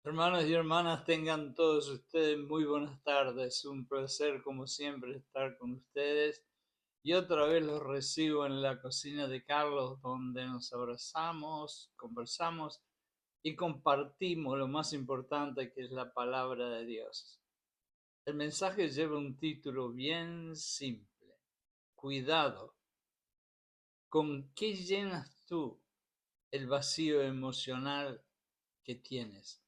Hermanos y hermanas, tengan todos ustedes muy buenas tardes. Un placer, como siempre, estar con ustedes. Y otra vez los recibo en la cocina de Carlos, donde nos abrazamos, conversamos y compartimos lo más importante, que es la palabra de Dios. El mensaje lleva un título bien simple: Cuidado. ¿Con qué llenas tú el vacío emocional que tienes?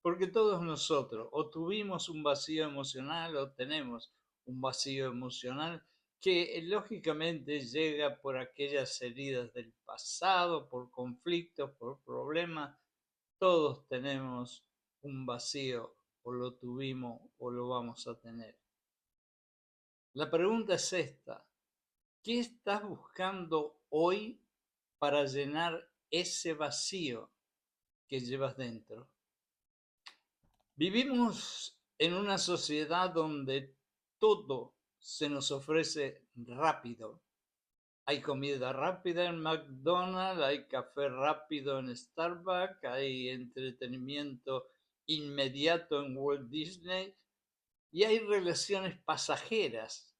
Porque todos nosotros o tuvimos un vacío emocional o tenemos un vacío emocional que lógicamente llega por aquellas heridas del pasado, por conflictos, por problemas. Todos tenemos un vacío, o lo tuvimos o lo vamos a tener. La pregunta es esta: ¿qué estás buscando hoy para llenar ese vacío que llevas dentro? Vivimos en una sociedad donde todo se nos ofrece rápido. Hay comida rápida en McDonald's, hay café rápido en Starbucks, hay entretenimiento inmediato en Walt Disney y hay relaciones pasajeras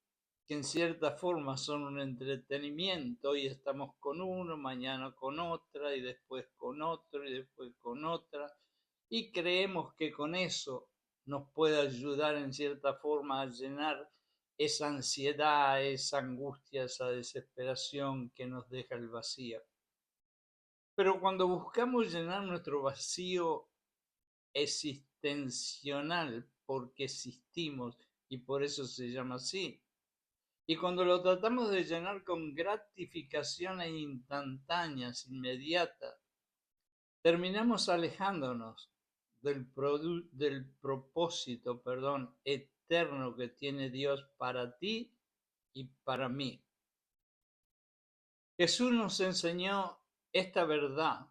que en cierta forma son un entretenimiento. Hoy estamos con uno, mañana con otra y después con otro y después con otra, y creemos que con eso nos puede ayudar en cierta forma a llenar esa ansiedad, esa angustia, esa desesperación que nos deja el vacío. Pero cuando buscamos llenar nuestro vacío existencial, porque existimos y por eso se llama así, y cuando lo tratamos de llenar con gratificaciones instantáneas, inmediatas, terminamos alejándonos del propósito, eterno que tiene Dios para ti y para mí. Jesús nos enseñó esta verdad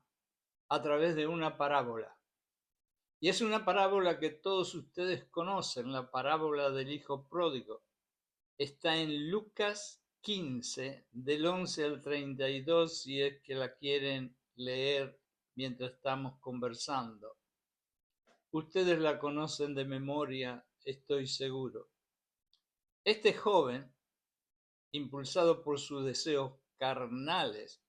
a través de una parábola. Y es una parábola que todos ustedes conocen, la parábola del hijo pródigo. Está en Lucas 15, del 11 al 32, si es que la quieren leer mientras estamos conversando. Ustedes la conocen de memoria, estoy seguro. Este joven, impulsado por sus deseos carnales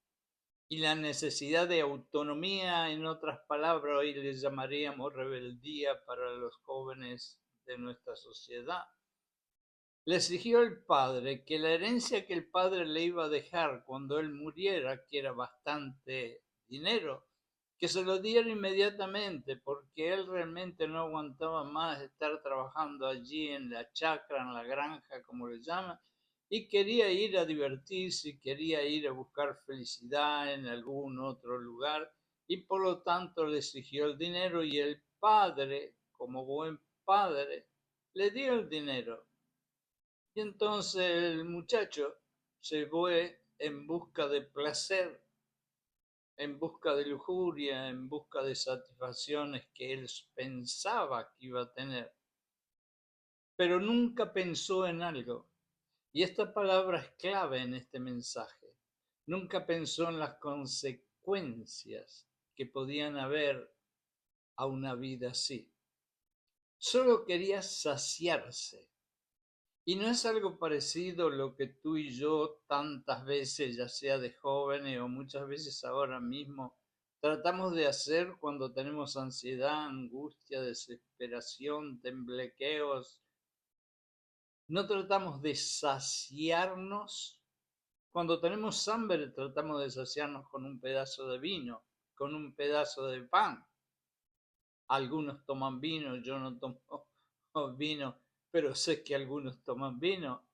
y la necesidad de autonomía, en otras palabras, hoy le llamaríamos rebeldía para los jóvenes de nuestra sociedad, le exigió al padre que la herencia que el padre le iba a dejar cuando él muriera, que era bastante dinero, que se lo diera inmediatamente, porque él realmente no aguantaba más estar trabajando allí en la chacra, en la granja, como le llaman, y quería ir a divertirse, quería ir a buscar felicidad en algún otro lugar, y por lo tanto le exigió el dinero, y el padre, como buen padre, le dio el dinero. Y entonces el muchacho se fue en busca de placer, en busca de lujuria, en busca de satisfacciones que él pensaba que iba a tener, pero nunca pensó en algo. Y esta palabra es clave en este mensaje. Nunca pensó en las consecuencias que podían haber a una vida así. Solo quería saciarse. Y no es algo parecido lo que tú y yo tantas veces, ya sea de jóvenes o muchas veces ahora mismo, tratamos de hacer cuando tenemos ansiedad, angustia, desesperación, temblequeos. No tratamos de saciarnos. Cuando tenemos hambre, tratamos de saciarnos con un pedazo de vino, con un pedazo de pan. Algunos toman vino, yo no tomo vino, pero sé que algunos toman vino.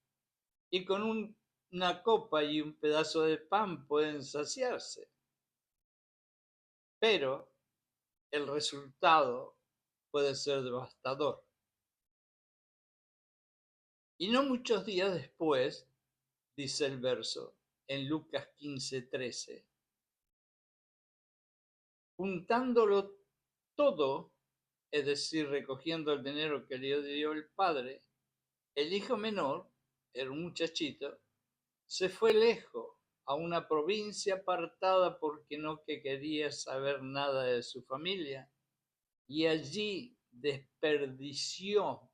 Y con una copa y un pedazo de pan pueden saciarse, pero el resultado puede ser devastador. Y no muchos días después, dice el verso en Lucas 15:13, juntándolo todo, es decir, recogiendo el dinero que le dio el padre, el hijo menor, el muchachito, se fue lejos a una provincia apartada porque no que quería saber nada de su familia. y allí desperdició,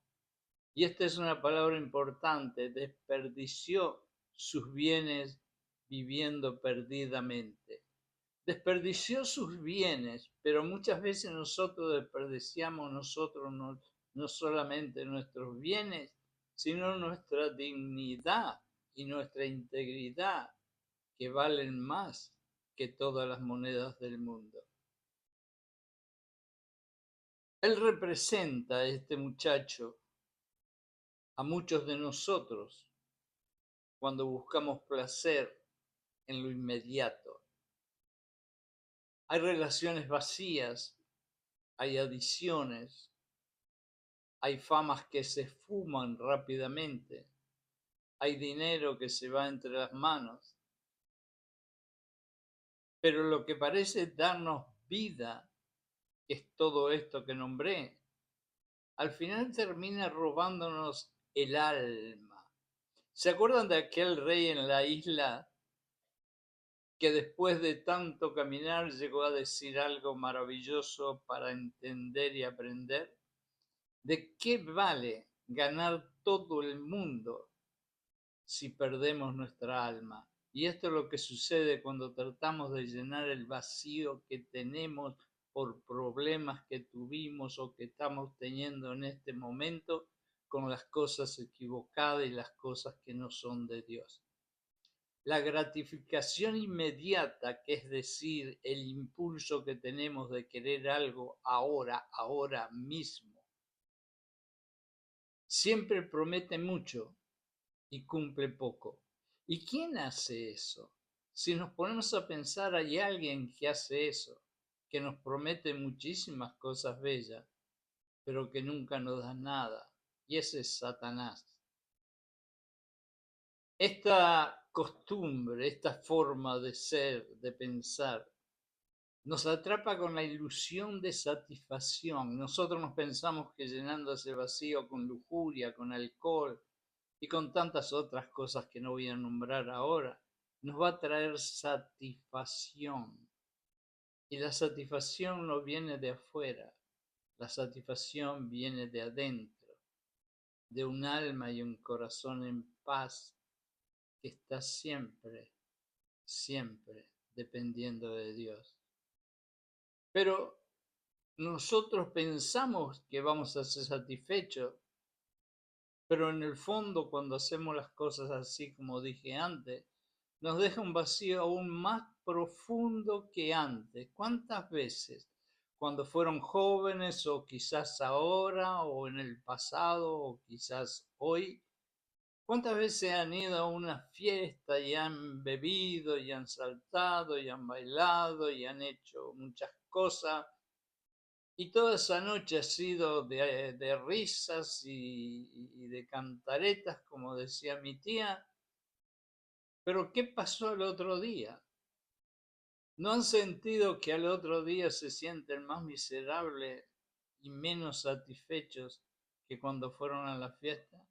y esta es una palabra importante, desperdició sus bienes viviendo perdidamente. Desperdició sus bienes, pero muchas veces nosotros desperdiciamos no solamente nuestros bienes, sino nuestra dignidad y nuestra integridad, que valen más que todas las monedas del mundo. Él representa, este muchacho, a muchos de nosotros cuando buscamos placer en lo inmediato. Hay relaciones vacías, hay adiciones, hay famas que se esfuman rápidamente, hay dinero que se va entre las manos, pero lo que parece darnos vida, que es todo esto que nombré, al final termina robándonos el alma. ¿Se acuerdan de aquel rey en la isla que después de tanto caminar llegó a decir algo maravilloso para entender y aprender? ¿De qué vale ganar todo el mundo si perdemos nuestra alma? Y esto es lo que sucede cuando tratamos de llenar el vacío que tenemos por problemas que tuvimos o que estamos teniendo en este momento con las cosas equivocadas y las cosas que no son de Dios. La gratificación inmediata, que es decir, el impulso que tenemos de querer algo ahora mismo, siempre promete mucho y cumple poco. ¿Y quién hace eso? Si nos ponemos a pensar, hay alguien que hace eso, que nos promete muchísimas cosas bellas, pero que nunca nos da nada. Y ese es Satanás. Esta costumbre, esta forma de ser, de pensar, nos atrapa con la ilusión de satisfacción. Nosotros nos pensamos que llenando ese vacío con lujuria, con alcohol y con tantas otras cosas que no voy a nombrar ahora, nos va a traer satisfacción. Y la satisfacción no viene de afuera, la satisfacción viene de adentro, de un alma y un corazón en paz que está siempre, siempre dependiendo de Dios. Pero nosotros pensamos que vamos a ser satisfechos, pero en el fondo cuando hacemos las cosas así como dije antes, nos deja un vacío aún más profundo que antes. ¿Cuántas veces cuando fueron jóvenes o quizás ahora o en el pasado o quizás hoy, cuántas veces han ido a una fiesta y han bebido y han saltado y han bailado y han hecho muchas cosas? Y toda esa noche ha sido de risas y de cantaretas, como decía mi tía. Pero ¿qué pasó el otro día? ¿No han sentido que al otro día se sienten más miserables y menos satisfechos que cuando fueron a la fiesta?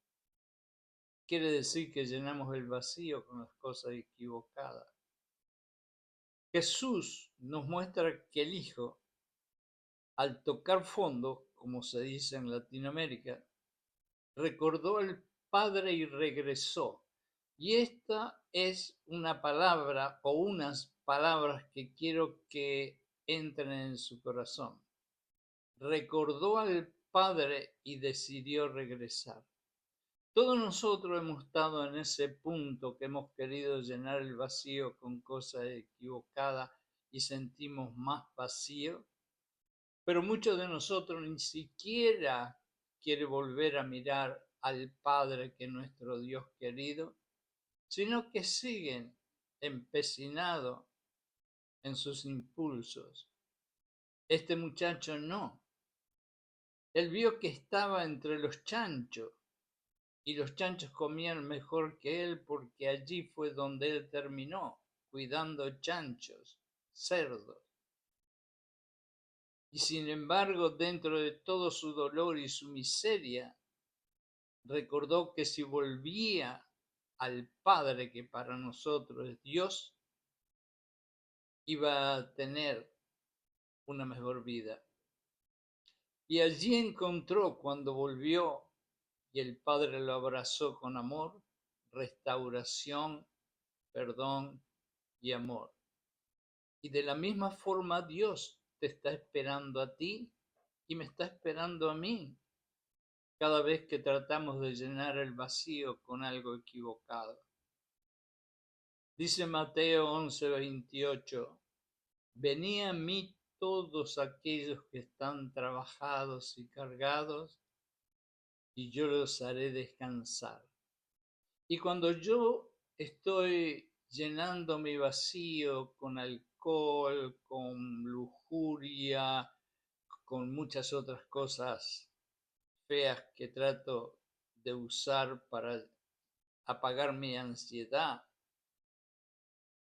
Quiere decir que llenamos el vacío con las cosas equivocadas. Jesús nos muestra que el Hijo, al tocar fondo, como se dice en Latinoamérica, recordó al Padre y regresó. Y esta es una palabra o unas palabras que quiero que entren en su corazón. Recordó al Padre y decidió regresar. Todos nosotros hemos estado en ese punto que hemos querido llenar el vacío con cosas equivocadas y sentimos más vacío, pero muchos de nosotros ni siquiera quiere volver a mirar al Padre, que es nuestro Dios querido, sino que siguen empecinados en sus impulsos. Este muchacho no. Él vio que estaba entre los chanchos y los chanchos comían mejor que él porque allí fue donde él terminó, cuidando chanchos, cerdos. Y sin embargo, dentro de todo su dolor y su miseria, recordó que si volvía al Padre, que para nosotros es Dios, iba a tener una mejor vida. Y allí encontró, cuando volvió y el Padre lo abrazó con amor, restauración, perdón y amor. Y de la misma forma Dios te está esperando a ti y me está esperando a mí cada vez que tratamos de llenar el vacío con algo equivocado. Dice Mateo 11:28, venid a mí todos aquellos que están trabajados y cargados, y yo los haré descansar. Y cuando yo estoy llenando mi vacío con alcohol, con lujuria, con muchas otras cosas feas que trato de usar para apagar mi ansiedad,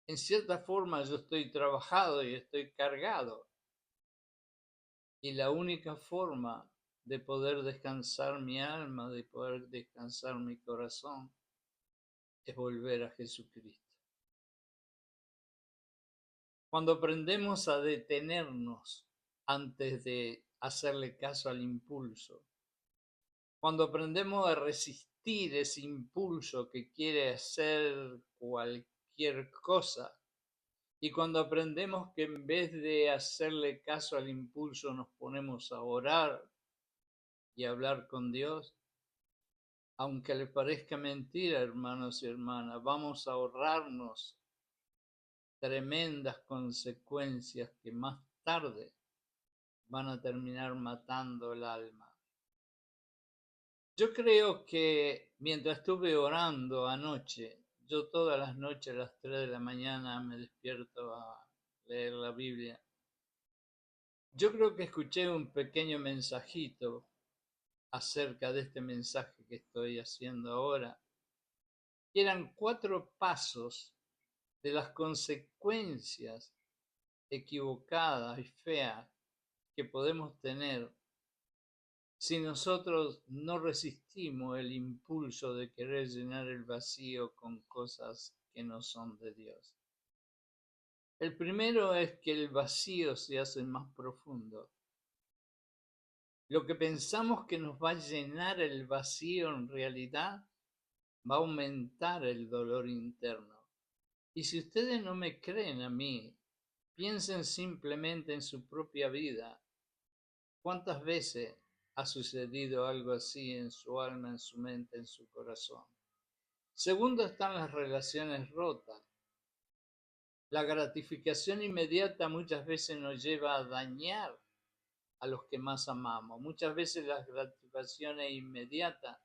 en cierta forma yo estoy trabajado y estoy cargado. Y la única forma de poder descansar mi alma, de poder descansar mi corazón, es volver a Jesucristo. Cuando aprendemos a detenernos antes de hacerle caso al impulso, cuando aprendemos a resistir ese impulso que quiere hacer cualquier cosa, y cuando aprendemos que en vez de hacerle caso al impulso nos ponemos a orar y a hablar con Dios, aunque le parezca mentira, hermanos y hermanas, vamos a ahorrarnos tremendas consecuencias que más tarde van a terminar matando el alma. Yo creo que mientras estuve orando anoche, yo todas las noches a las 3 de la mañana me despierto a leer la Biblia. Yo creo que escuché un pequeño mensajito acerca de este mensaje que estoy haciendo ahora. Y eran 4 pasos de las consecuencias equivocadas y feas que podemos tener si nosotros no resistimos el impulso de querer llenar el vacío con cosas que no son de Dios. El primero es que el vacío se hace más profundo. Lo que pensamos que nos va a llenar el vacío en realidad va a aumentar el dolor interno. Y si ustedes no me creen a mí, piensen simplemente en su propia vida. ¿Cuántas veces ha sucedido algo así en su alma, en su mente, en su corazón? Segundo, están las relaciones rotas. La gratificación inmediata muchas veces nos lleva a dañar a los que más amamos. Muchas veces las gratificaciones inmediatas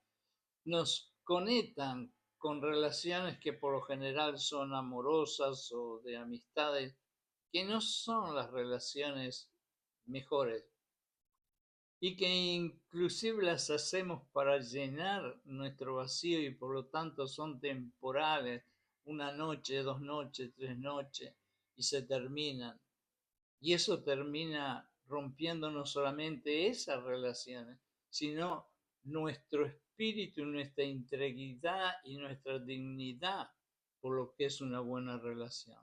nos conectan con relaciones que por lo general son amorosas o de amistades, que no son las relaciones mejores y que inclusive las hacemos para llenar nuestro vacío y por lo tanto son temporales, una noche, 2 noches, 3 noches y se terminan. Y eso termina rompiendo no solamente esas relaciones, sino nuestro espíritu, nuestra integridad y nuestra dignidad por lo que es una buena relación.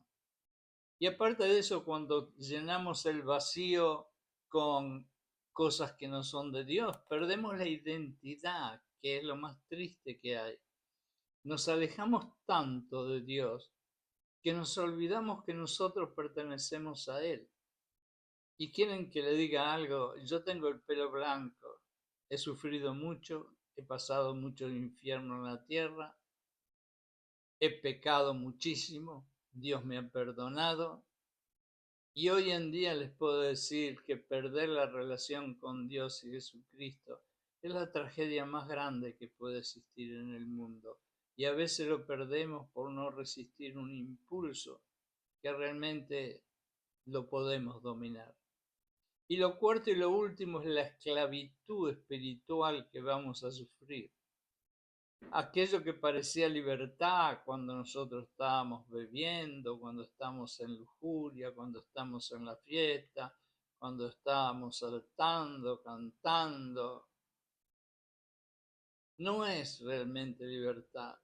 Y aparte de eso, cuando llenamos el vacío con cosas que no son de Dios, perdemos la identidad, que es lo más triste que hay. Nos alejamos tanto de Dios que nos olvidamos que nosotros pertenecemos a Él. Y quieren que le diga algo, yo tengo el pelo blanco, he sufrido mucho, he pasado mucho infierno en la tierra, he pecado muchísimo, Dios me ha perdonado y hoy en día les puedo decir que perder la relación con Dios y Jesucristo es la tragedia más grande que puede existir en el mundo y a veces lo perdemos por no resistir un impulso que realmente lo podemos dominar. Y lo cuarto y lo último es la esclavitud espiritual que vamos a sufrir. Aquello que parecía libertad cuando nosotros estábamos bebiendo, cuando estamos en lujuria, cuando estamos en la fiesta, cuando estábamos saltando, cantando, no es realmente libertad,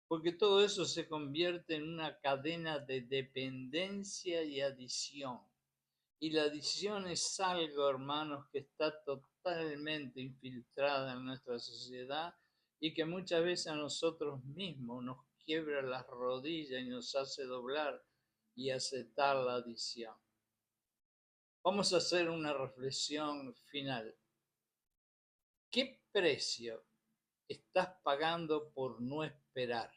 porque todo eso se convierte en una cadena de dependencia y adicción. Y la adicción es algo, hermanos, que está totalmente infiltrada en nuestra sociedad y que muchas veces a nosotros mismos nos quiebra las rodillas y nos hace doblar y aceptar la adicción. Vamos a hacer una reflexión final. ¿Qué precio estás pagando por no esperar?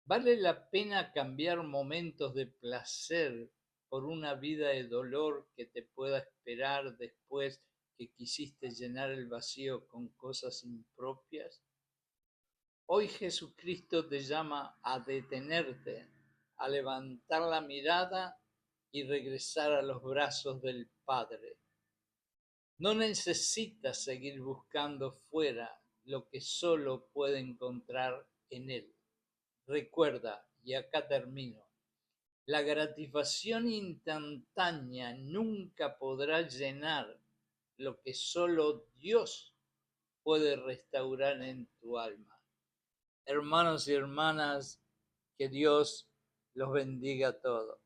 ¿Vale la pena cambiar momentos de placer por una vida de dolor que te pueda esperar después que quisiste llenar el vacío con cosas impropias? Hoy Jesucristo te llama a detenerte, a levantar la mirada y regresar a los brazos del Padre. No necesitas seguir buscando fuera lo que solo puede encontrar en Él. Recuerda, y acá termino, la gratificación instantánea nunca podrá llenar lo que solo Dios puede restaurar en tu alma. Hermanos y hermanas, que Dios los bendiga a todos.